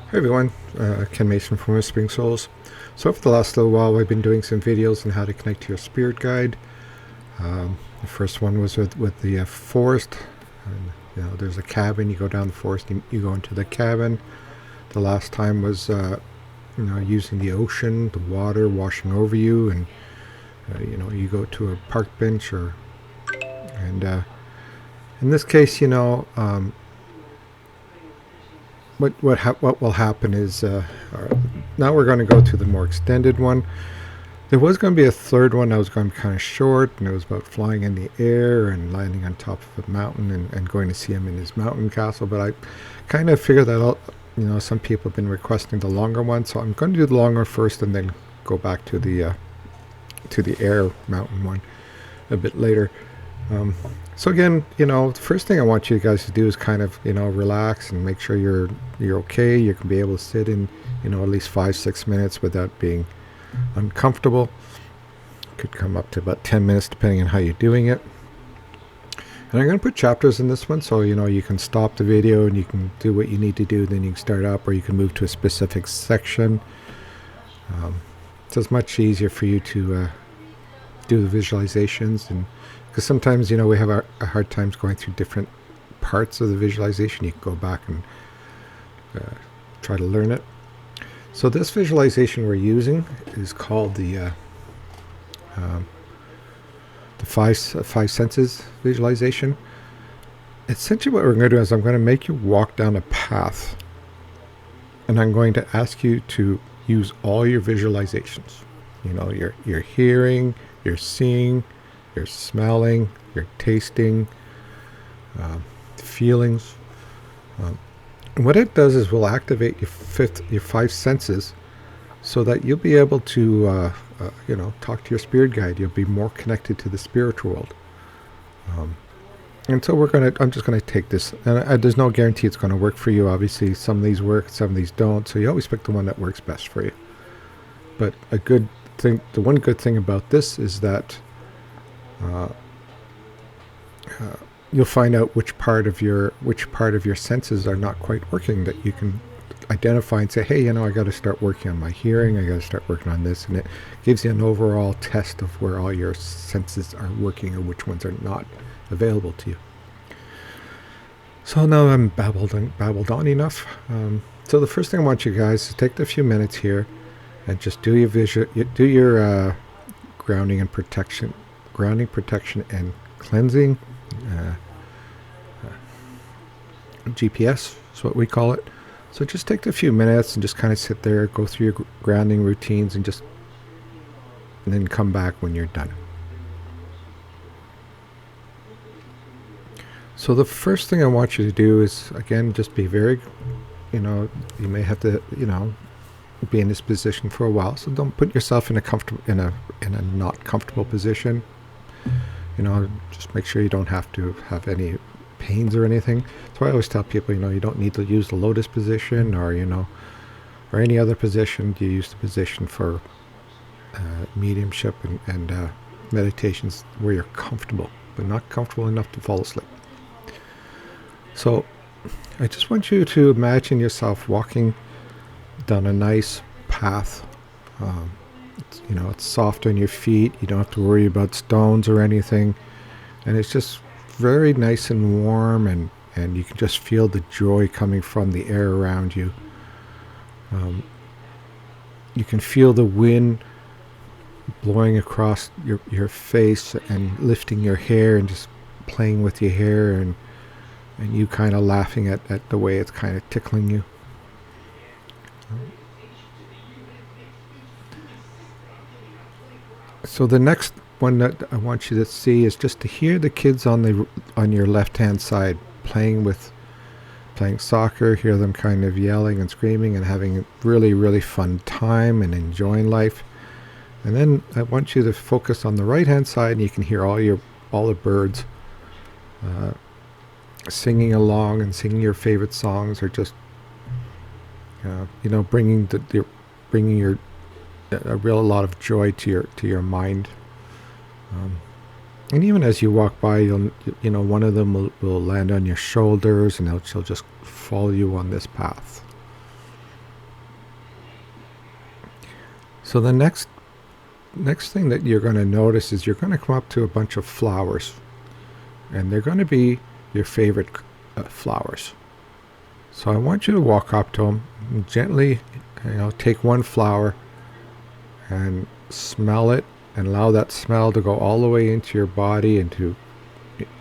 Hey everyone, Ken Mason from Whispering Souls. So for the last little while I've been doing some videos on how to connect to your spirit guide. The first one was with the forest. And, there's a cabin, you go down the forest, you go into the cabin. The last time was using the ocean, the water washing over you, and you go to a park bench and in this case, what will happen is now we're going to go to the more extended one. There was going to be a third one that was going to be kind of short, and it was about flying in the air and landing on top of a mountain and going to see him in his mountain castle. But I kind of figured that out. Some people have been requesting the longer one, so I'm going to do the longer first and then go back to the air mountain one a bit later. So again, the first thing I want you guys to do is kind of, relax and make sure you're okay. You can be able to sit in, at least 5-6 minutes without being uncomfortable. Could come up to about 10 minutes depending on how you're doing it. And I'm going to put chapters in this one, so you can stop the video and you can do what you need to do, then you can start up, or you can move to a specific section. So it's much easier for you to do the visualizations, and because sometimes we have a hard times going through different parts of the visualization. You can go back and try to learn it. So this visualization we're using is called the five senses visualization. Essentially what we're going to do is I'm going to make you walk down a path, and I'm going to ask you to use all your visualizations. You're hearing, you're seeing, you're smelling, you're tasting, feelings. And what it does is will activate your five senses, so that you'll be able to talk to your spirit guide. You'll be more connected to the spiritual world. And so I'm just gonna take this, and there's no guarantee it's going to work for you. Obviously, some of these work, some of these don't. So you always pick the one that works best for you. But the one good thing about this is that you'll find out which part of your senses are not quite working, that you can identify and say, hey, I got to start working on my hearing, I got to start working on this, and it gives you an overall test of where all your senses are working or which ones are not available to you. So now I'm babbled on enough. So the first thing I want you guys to take a few minutes here and just do your grounding protection and cleansing. GPS is what we call it. So just take a few minutes and just kind of sit there, go through your grounding routines, and then come back when you're done. So the first thing I want you to do is, again, just be very, you may have to, be in this position for a while. So don't put yourself in a not comfortable position. Just make sure you don't have to have any pains or anything. So I always tell people, you don't need to use the lotus position or any other position. You use the position for mediumship and meditations where you're comfortable, but not comfortable enough to fall asleep. So I just want you to imagine yourself walking down a nice path. It's soft on your feet. You don't have to worry about stones or anything. And it's just very nice and warm, and you can just feel the joy coming from the air around you. You can feel the wind blowing across your face and lifting your hair and just playing with your hair, and you kind of laughing at the way it's kind of tickling you. So the next one that I want you to see is just to hear the kids on your left-hand side playing soccer. Hear them kind of yelling and screaming and having a really, really fun time and enjoying life. And then I want you to focus on the right-hand side, and you can hear all the birds singing along and singing your favorite songs, or just bringing a lot of joy to your mind. And even as you walk by, one of them will land on your shoulders, and she'll just follow you on this path. So the next thing that you're going to notice is you're going to come up to a bunch of flowers, and they're going to be your favorite flowers. So I want you to walk up to them and gently, take one flower and smell it, and allow that smell to go all the way into your body, into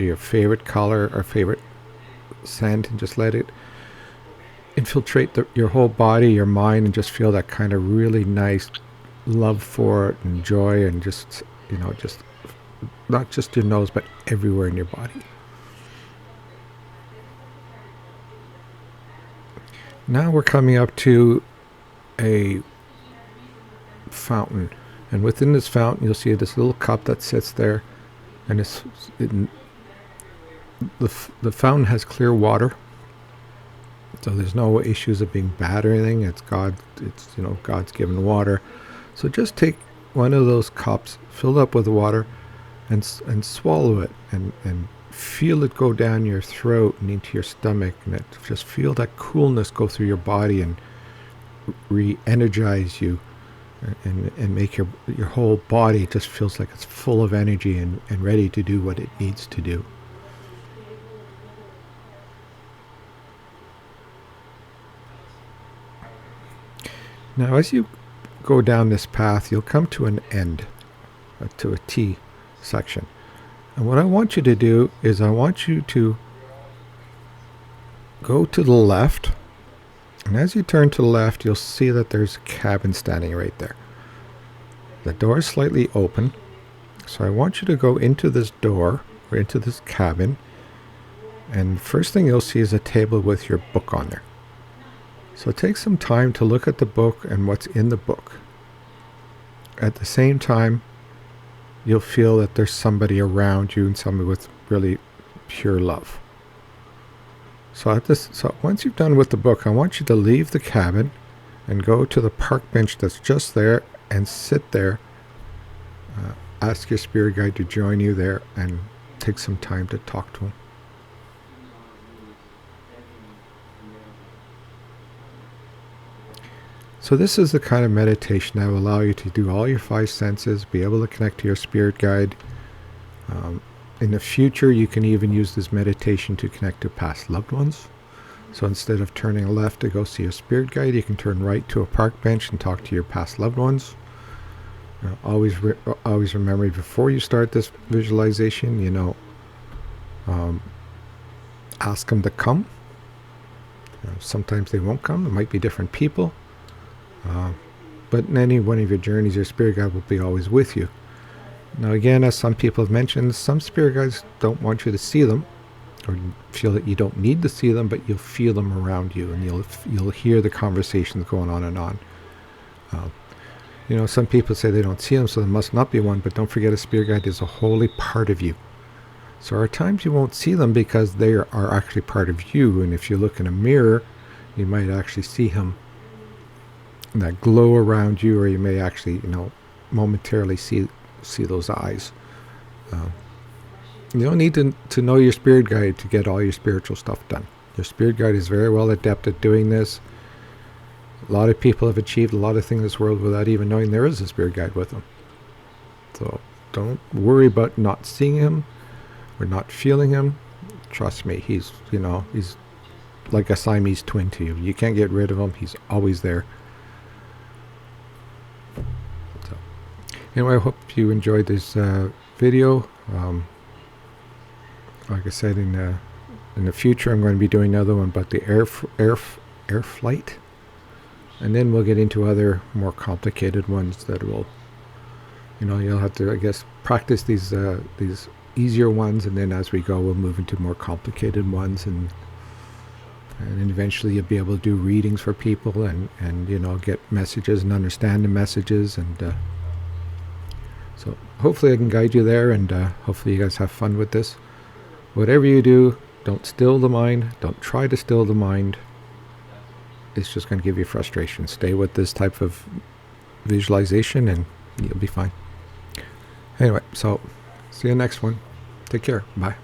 your favorite color or favorite scent, and just let it infiltrate your whole body, your mind, and just feel that kind of really nice love for it and joy, and just just not just your nose but everywhere in your body. Now we're coming up to a fountain, and within this fountain you'll see this little cup that sits there, and the fountain has clear water, so there's no issues of being bad or anything. It's God's given water. So just take one of those cups, fill it up with water, and swallow it, and feel it go down your throat and into your stomach, and just feel that coolness go through your body and re-energize you, and make your whole body just feels like it's full of energy and ready to do what it needs to do. Now as you go down this path, you'll come to an end, to a T section. And what I want you to do is I want you to go to the left, and as you turn to the left, you'll see that there's a cabin standing right there. The door is slightly open, so I want you to go into this door, or into this cabin, and the first thing you'll see is a table with your book on there. So take some time to look at the book and what's in the book. At the same time, you'll feel that there's somebody around you, and somebody with really pure love. So once you've done with the book, I want you to leave the cabin and go to the park bench that's just there and sit there. Ask your spirit guide to join you there and take some time to talk to him. So this is the kind of meditation that will allow you to do all your five senses, be able to connect to your spirit guide. In the future, you can even use this meditation to connect to past loved ones. So instead of turning left to go see a spirit guide, you can turn right to a park bench and talk to your past loved ones. Always remember, before you start this visualization, ask them to come. Sometimes they won't come. It might be different people. But in any one of your journeys, your spirit guide will be always with you. Now again, as some people have mentioned, some spirit guides don't want you to see them, or feel that you don't need to see them, but you'll feel them around you, and you'll hear the conversations going on and on. Some people say they don't see them, so there must not be one, but don't forget, a spirit guide is a holy part of you. So there are times you won't see them because they are actually part of you, and if you look in a mirror, you might actually see him, that glow around you, or you may actually momentarily see those eyes. You don't need to know your spirit guide to get all your spiritual stuff done. Your spirit guide is very well adept at doing this. A lot of people have achieved a lot of things in this world without even knowing there is a spirit guide with them. So don't worry about not seeing him or not feeling him. Trust me, he's like a Siamese twin to you. You can't get rid of him. He's always there. Anyway, I hope you enjoyed this video. Like I said, in the future, I'm going to be doing another one about the air flight, and then we'll get into other more complicated ones that will, you'll have to, I guess, practice these easier ones, and then as we go, we'll move into more complicated ones, and then eventually you'll be able to do readings for people, and get messages and understand the messages, and so hopefully I can guide you there, and hopefully you guys have fun with this. Whatever you do, don't still the mind. Don't try to still the mind. It's just going to give you frustration. Stay with this type of visualization and you'll be fine. Anyway, so see you next one. Take care. Bye.